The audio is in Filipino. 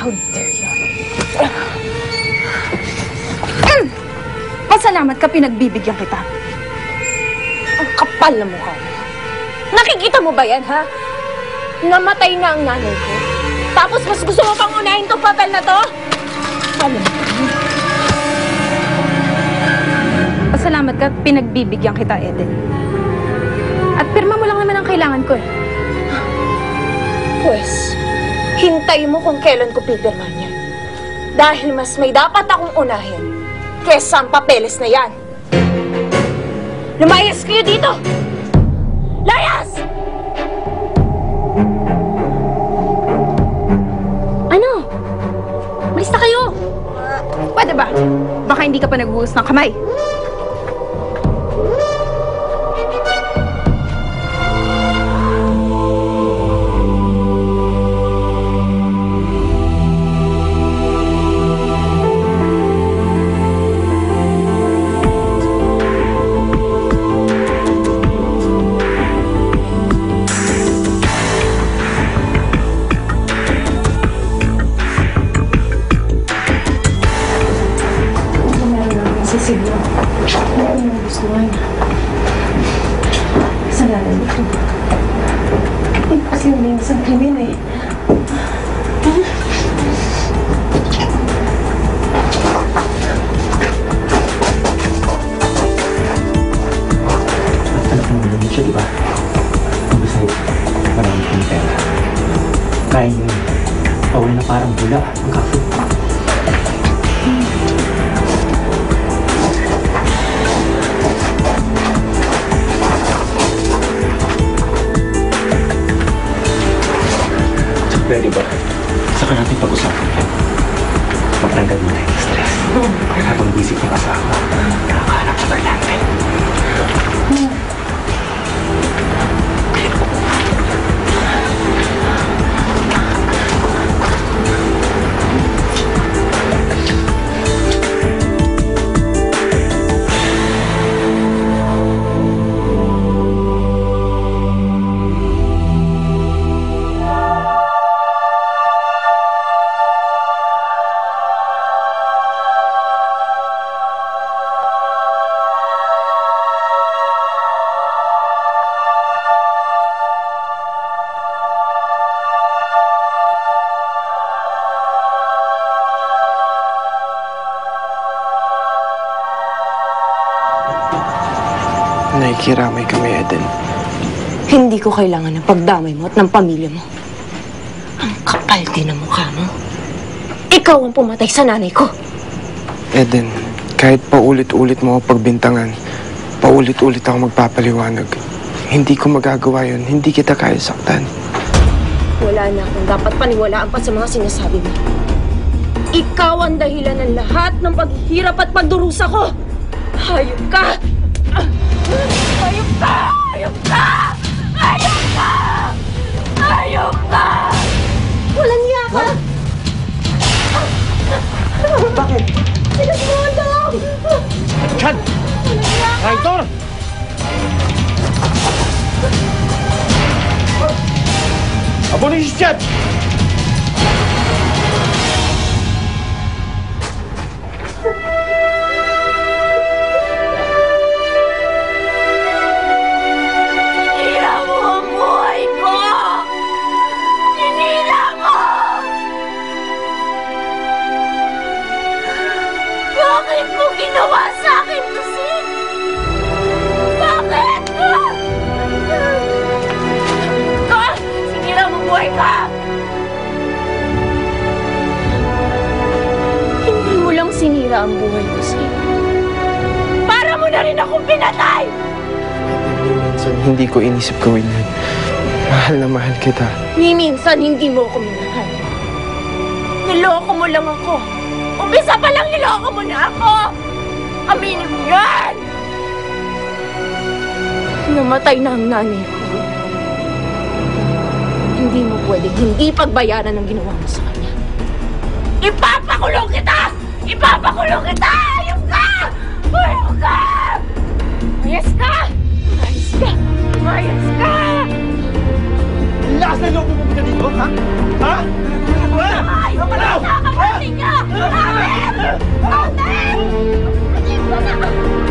How dare you? Pasalamat ka, pinagbibigyan kita. Ang kapal na mukha mo. Nakikita mo ba yan, ha? Namatay na ang nanay ko. Tapos mas gusto mo pang unahin tong papel na to? Alam mo. Pasalamat ka, pinagbibigyan kita, Eden. At pirma mo lang naman ang kailangan ko eh. Pwes, hintayin mo kung kailan ko pipirmahan yan. Dahil mas may dapat akong unahin kesa ang papeles na yan. Lumayas kayo dito! Layas! Ano? Malis na kayo! Pwede ba? Baka hindi ka pa naghuhus ng kamay. Siguro. Ano mo gusto mo? Kasalanan mo ito. Kasi yung linis ang krimen eh. Anak mo naman siya, di ba? Besides, marami kong pera. Kaya nyo yun. Pawal na parang bula ang kaso. Pwede ba? Saka natin pag-usapan yan. Magtanggal mo tayo ng stress. Habang busy yung asawa, nakakahanap sa Berlante. Nakikiramay kami, Eden. Hindi ko kailangan ng pagdamay mo at ng pamilya mo. Ang kapal din ang mukha mo. Ikaw ang pumatay sa nanay ko. Eden, kahit paulit-ulit mo ako pagbintangan, paulit-ulit ako magpapaliwanag. Hindi ko magagawa yun. Hindi kita kaya saktan. Wala na akong dapat paniwalaan pa sa mga sinasabi mo. Ikaw ang dahilan ng lahat ng paghihirap at pagdurusa ko. Hayop ka! Hayop ka! Hayop ka! Hayop ka! Hayop ka! Walang niya ka! Bakit? Sinasmondo! Chad! Traitor! Abonin si Chad! Bakit mo ginawa sa akin to, Sid? Bakit? Sinira mo buhay ka! Hindi mo lang sinira ang buhay ko, Sid. Para mo na rin akong pinatay! Minsan, hindi ko inisip gawin yun. Mahal na mahal kita. Ni minsan hindi mo ako minahal. Niloko mo lang ako. Umpisa pa lang niloko mo na ako! Aminin mo yan! Namatay na ang nanay ko. Hindi mo pwedeng hindi pagbayaran ang ginawa mo sa kanya. Ipapakulong kita! Ipapakulong kita! Ayok ka! Ayok ka! Mayas ka! Mayas ka! Mayas ka! Lakas na loob mo pumunta dito, ha? Ha? Ayok ka! Ah!